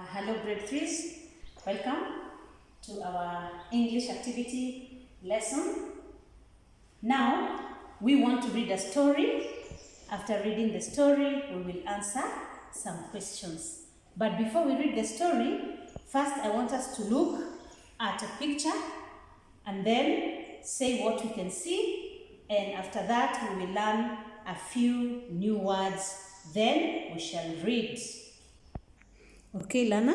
Hello grade 3s, welcome to our English activity lesson. Now we want to read a story. After reading the story, we will answer some questions. But before we read the story, first I want us to look at a picture and then say what we can see, and after that we will learn a few new words, then we shall read. Okay, Lana,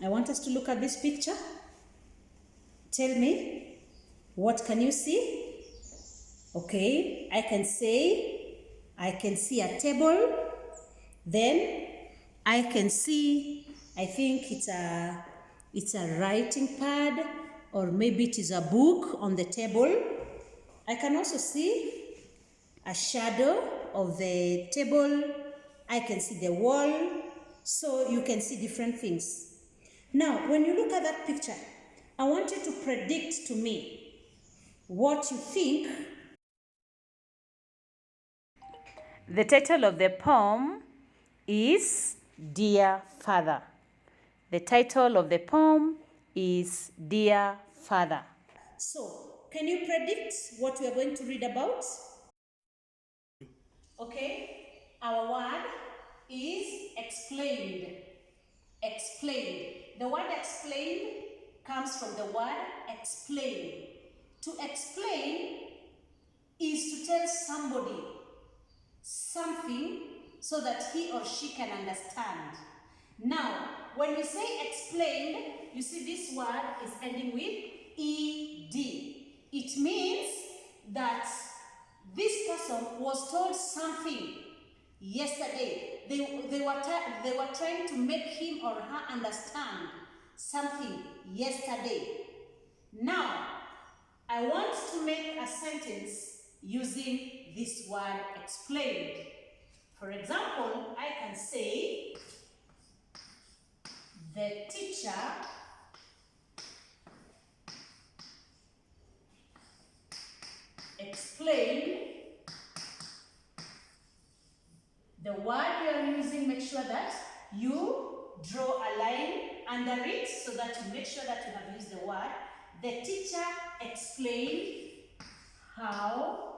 I want us to look at this picture. Tell me, what can you see? Okay, I can see a table. Then I can see, I think it's a writing pad, or maybe it is a book on the table. I can also see a shadow of the table. I can see the wall. So you can see different things. Now, when you look at that picture, I want you to predict to me what you think. The title of the poem is Dear Father. The title of the poem is Dear Father. So, can you predict what we are going to read about? Okay, our word is explained. Explained. The word explained comes from the word explain. To explain is to tell somebody something so that he or she can understand. Now, when we say explained, you see this word is ending with ed. It means that this person was told something yesterday. They were trying to make him or her understand something yesterday. Now, I want to make a sentence using this word explained. For example, I can say, the teacher explained. The word you are using, make sure that you draw a line under it so that you make sure that you have used the word. The teacher explained how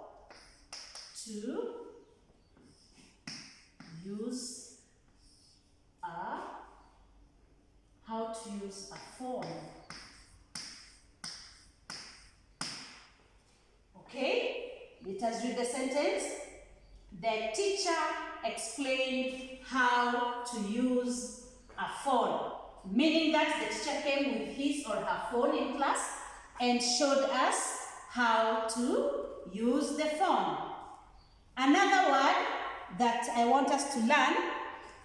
to use a phone. Okay? Let us read the sentence. The teacher explained how to use a phone, meaning that the teacher came with his or her phone in class and showed us how to use the phone. Another word that I want us to learn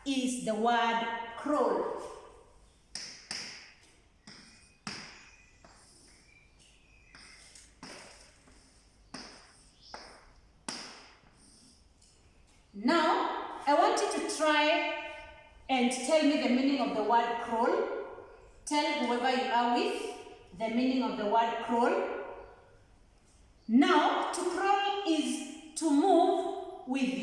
is the word crawl. Now, I want you to try and tell me the meaning of the word crawl. Tell whoever you are with the meaning of the word crawl. Now, to crawl is to move with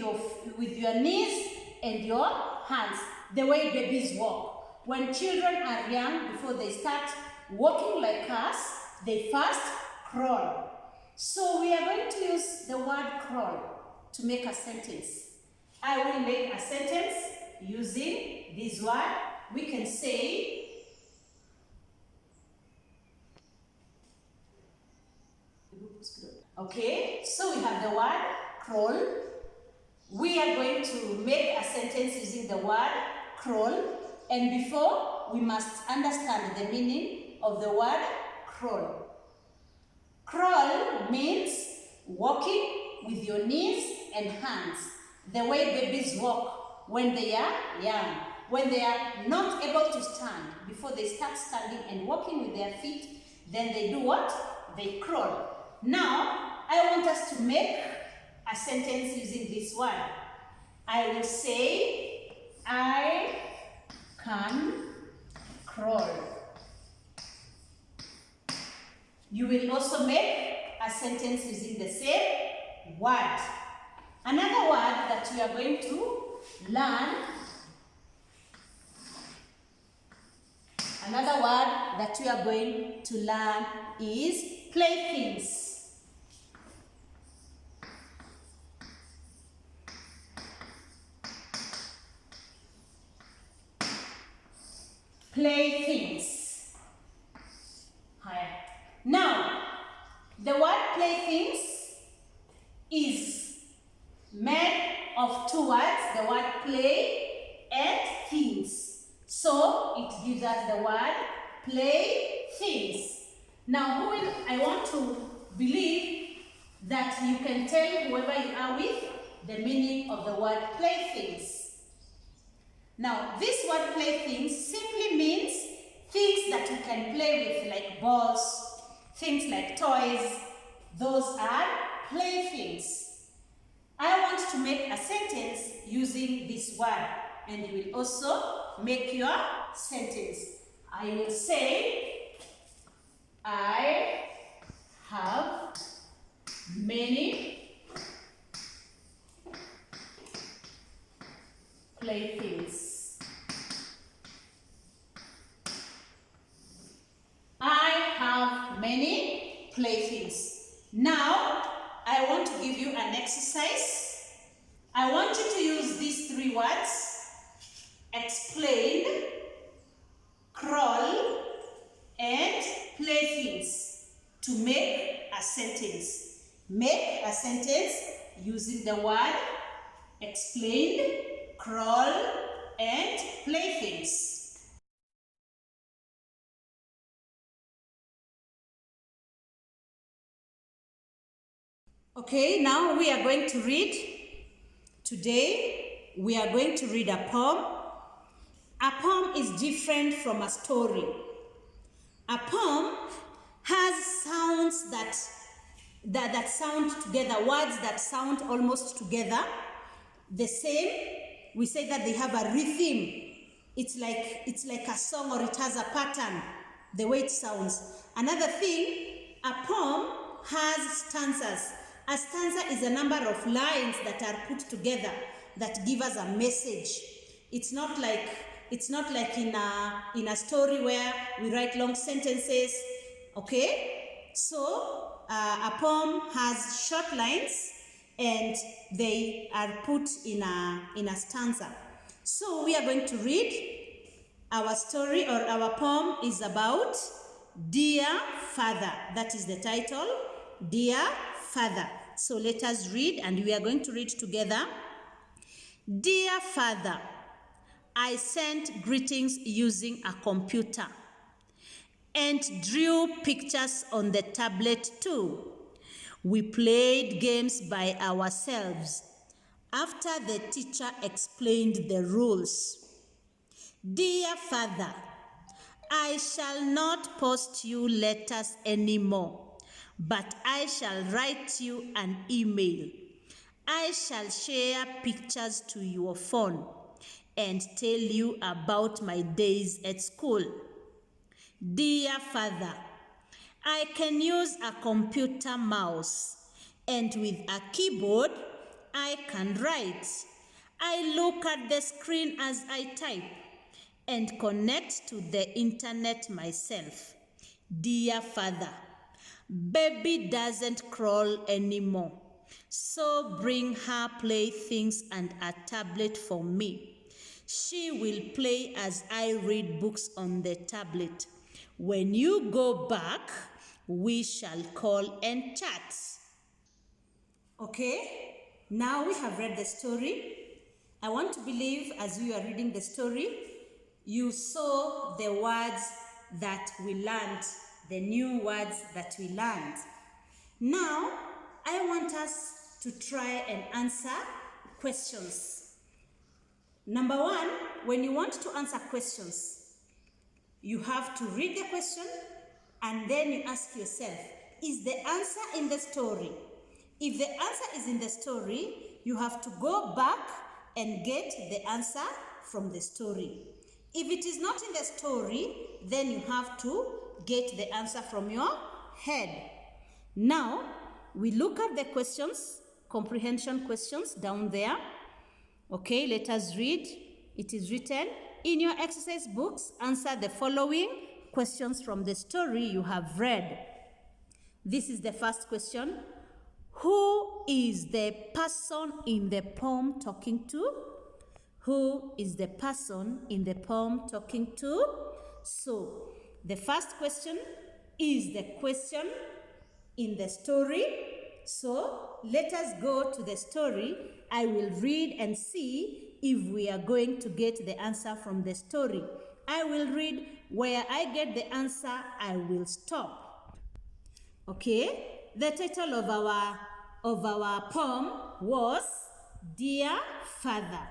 your knees and your hands, the way babies walk. When children are young, before they start walking like us, they first crawl. So we are going to use the word crawl to make a sentence. I will make a sentence using this word. We can say, okay, so we have the word crawl. We are going to make a sentence using the word crawl, and before we must understand the meaning of the word crawl. Crawl means walking with your knees and hands, the way babies walk when they are young, when they are not able to stand. Before they start standing and walking with their feet, then they do what? They crawl. Now, I want us to make a sentence using this word. I will say, I can crawl. You will also make a sentence using the same word. Another word that we are going to learn Another word that we are going to learn is playthings. Playthings. Now, the word playthings is made of two words, the word play and things. So it gives us the word playthings. Now, I want to believe that you can tell whoever you are with the meaning of the word playthings. Now, this word playthings simply means things that you can play with, like balls, things like toys. Those are playthings. I want to make a sentence using this word, and you will also make your sentence. I will say, I have many playthings. I have many playthings. Now, I want to give you an exercise. I want you to use these three words: explain, crawl, and playthings to make a sentence. Make a sentence using the word explain, crawl, and playthings. Okay, now we are going to read. Today, we are going to read a poem. A poem is different from a story. A poem has sounds that sound together, words that sound almost together. The same, we say that they have a rhythm. It's like a song, or it has a pattern, the way it sounds. Another thing, a poem has stanzas. A stanza is a number of lines that are put together that give us a message. It's not like in a story where we write long sentences. Okay, so a poem has short lines and they are put in a stanza. So we are going to read. Our story or our poem is about Dear Father. That is the title, Dear Father. So let us read, and we are going to read together. Dear Father, I sent greetings using a computer and drew pictures on the tablet too. We played games by ourselves after the teacher explained the rules. Dear Father, I shall not post you letters anymore, but I shall write you an email. I shall share pictures to your phone and tell you about my days at school. Dear Father, I can use a computer mouse, and with a keyboard, I can write. I look at the screen as I type and connect to the internet myself. Dear Father, baby doesn't crawl anymore, so bring her playthings and a tablet for me. She will play as I read books on the tablet. When you go back, we shall call and chat. Okay, now we have read the story. I want to believe as we are reading the story, you saw the words that we learned, the new words that we learned. Now, I want us to try and answer questions. Number one, when you want to answer questions, you have to read the question and then you ask yourself, is the answer in the story? If the answer is in the story, you have to go back and get the answer from the story. If it is not in the story, then you have to get the answer from your head. Now, we look at the questions, comprehension questions down there. Okay, let us read. It is written, in your exercise books, answer the following questions from the story you have read. This is the first question. Who is the person in the poem talking to? Who is the person in the poem talking to? So, the first question is the question in the story. So, let us go to the story. I will read and see if we are going to get the answer from the story. I will read. Where I get the answer, I will stop. Okay? The title of our poem was Dear Father.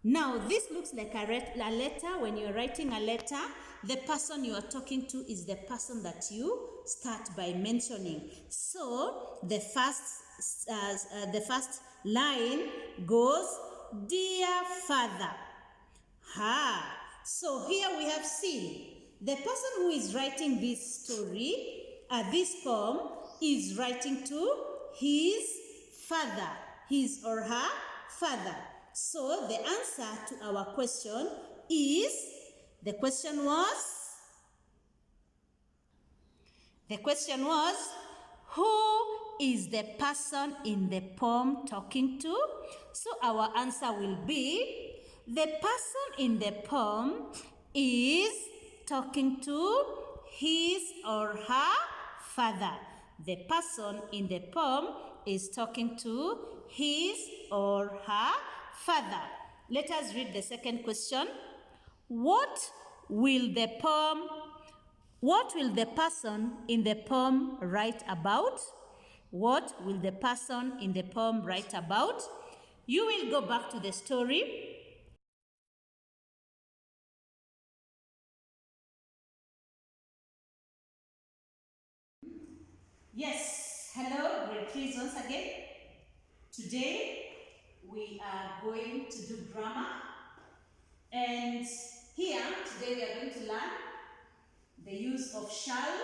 Now, this looks like a letter. When you're writing a letter, the person you are talking to is the person that you start by mentioning. So, the first line goes, Dear Father. Ha! So, here we have seen the person who is writing this story, this poem, is writing to his father, his or her father. So the answer to our question is, the question was, who is the person in the poem talking to? So our answer will be, the person in the poem is talking to his or her father. The person in the poem is talking to his or her father. Let us read the second question. What will the person in the poem write about? What will the person in the poem write about? You will go back to the story. Yes, hello, grade 3 once again. Today we are going to do grammar, and here today we are going to learn the use of shall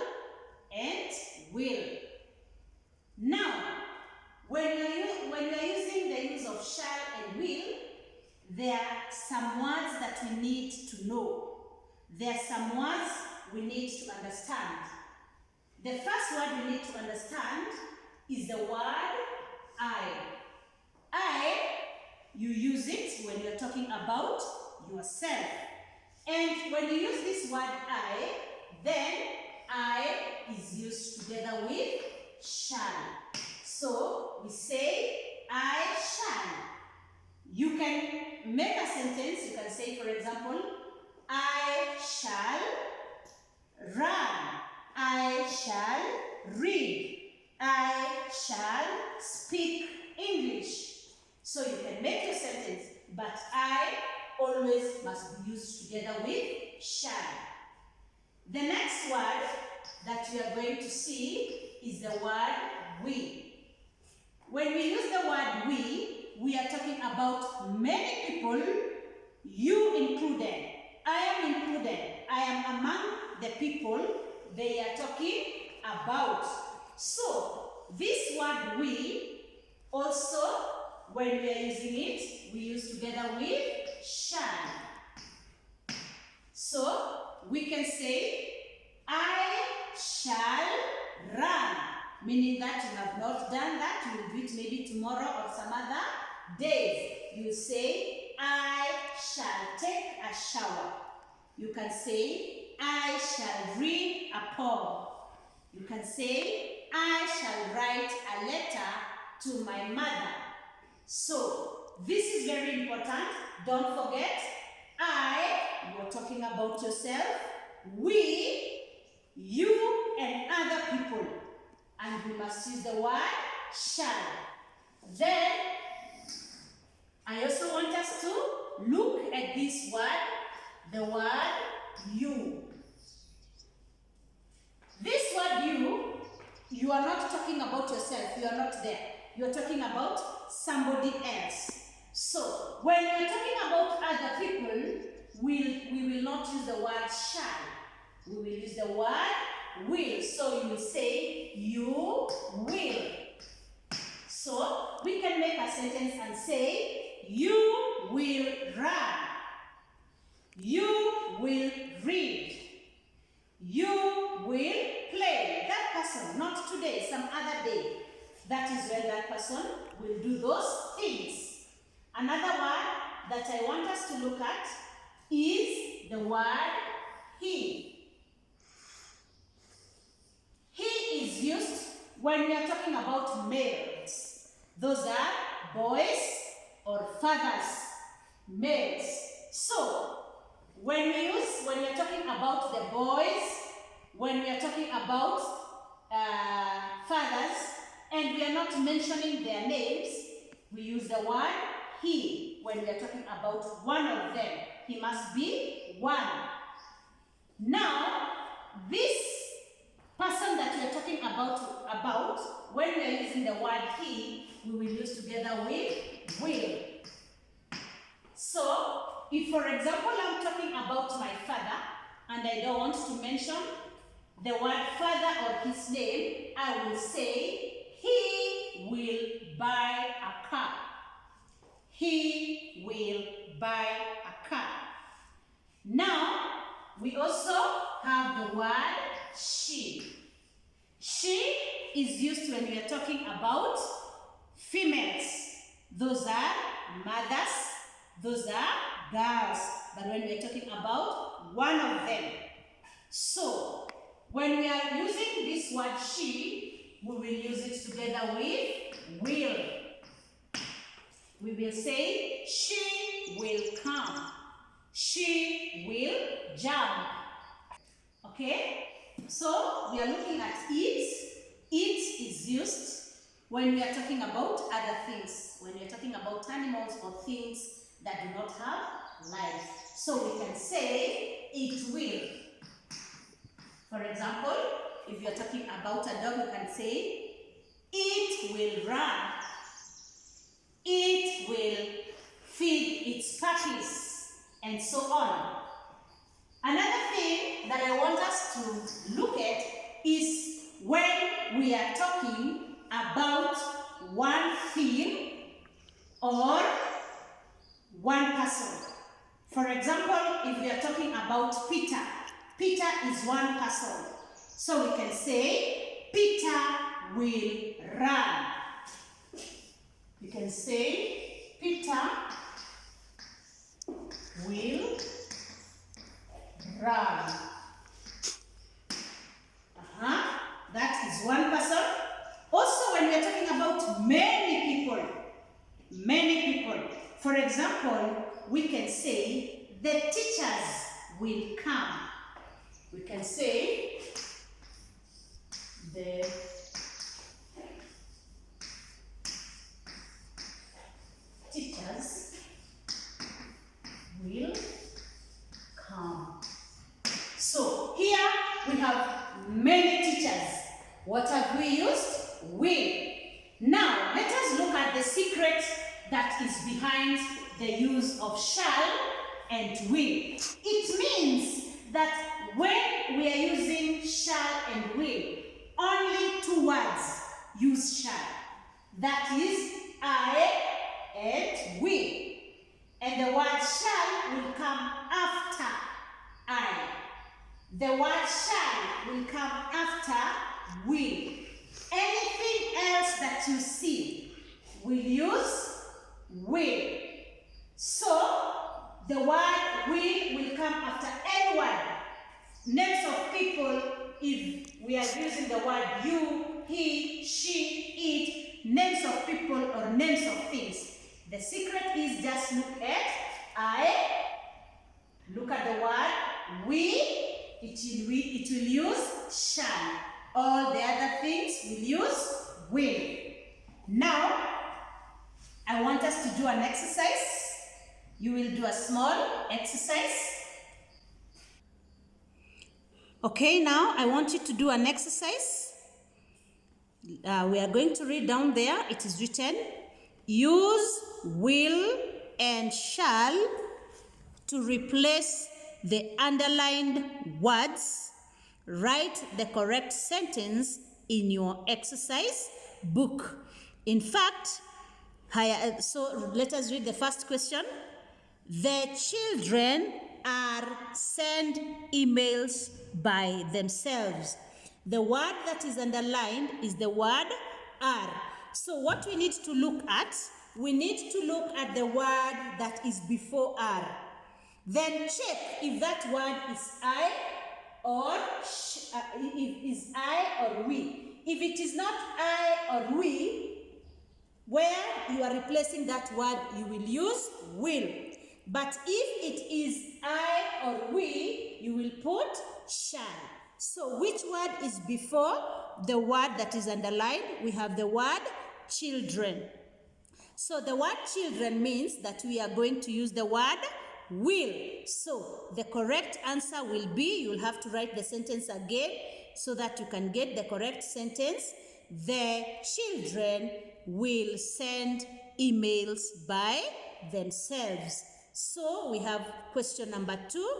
and will. Now, when we are using the use of shall and will, there are some words that we need to know. There are some words we need to understand. The first word we need to understand is the word I. I, you use it when you're talking about yourself. And when you use this word I, then I is used together with shall. So we say, I shall. You can make a sentence. You can say, for example, I shall run. I shall read. I shall speak English. So you can make your sentence, but I always must be used together with shall. The next word that we are going to see is the word we. When we use the word we are talking about many people, you included. I am included. I am among the people they are talking about. So, this word we, also, when we are using it, we use together with shall. So, we can say, I shall run, meaning that you have not done that, you will do it maybe tomorrow or some other days. You say, I shall take a shower. You can say, I shall read a poem. You can say, I shall write a letter to my mother. So, this is very important. Don't forget, I, you are talking about yourself, we, you, and other people. And we must use the word shall. Then, I also want us to look at this word, the word you. This word you are not talking about yourself, you are not there. You are talking about somebody else. So, when we are talking about other people, we will not use the word shall. We will use the word will. So, you will say, you will. So, we can make a sentence and say, you will run. You will read. You will play. That person, not today, some other day. That is when that person will do those things. Another word that I want us to look at is the word he. He is used when we are talking about males. Those are boys or fathers, males. So, when we are talking about the boys, when we are talking about fathers, and we are not mentioning their names, we use the word he. When we are talking about one of them, he must be one. Now, this person that we are talking about, when we are using the word he, we will use together with will. So, if for example I'm talking about my father and I don't want to mention the word father or his name, I will say he will buy a car. He will buy a car. Now, we also have the word she. She is used when we are talking about females. Those are mothers, those are girls. But when we are talking about one of them. So, when we are using this word she, we will use it together with will. We will say, she will come. She will jump. Okay? So, we are looking at it. It is used when we are talking about other things. When we are talking about animals or things that do not have life. So, we can say, it will. For example, if you are talking about a dog, you can say, it will run. It will feed its puppies, and so on. Another thing that I want us to look at is when we are talking about one thing or one person. For example, if we are talking about Peter, Peter is one person. So we can say, Peter will run. You can say, Peter will run. That is one person. Also, when we are talking about many people, for example, we can say, the teachers will come. We can say, the teachers will come. So, here we have many teachers. What have we used? Will. Now, let us look at the secret that is behind the use of shall and will. It means that when we are using shall and will, only two words use shall. That is I and we. And the word shall will come after I. The word shall will come after will. Anything else that you see will use will. So, the word will come after any word. Names of people, if we are using the word you, he, she, it, names of people or names of things. The secret is just look at I, look at the word we, it will use shall. All the other things will use will. Now, I want us to do an exercise. You will do a small exercise. Okay, now I want you to do an exercise. We are going to read down there. It is written, use will and shall to replace the underlined words. Write the correct sentence in your exercise book. In fact, so let us read the first question. The children are send emails by themselves. The word that is underlined is the word are. So what we need to look at, we need to look at the word that is before are. Then check if that word is I or is I or we. If it is not I or we, where you are replacing that word, you will use will. But if it is I or we, you will put shall. So which word is before the word that is underlined? We have the word children. So the word children means that we are going to use the word will. So the correct answer will be, you will have to write the sentence again so that you can get the correct sentence. The children will send emails by themselves. So we have question number 2,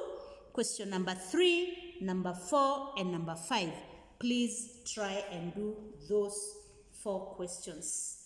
question number 3, number 4, and number 5. Please try and do those 4 questions.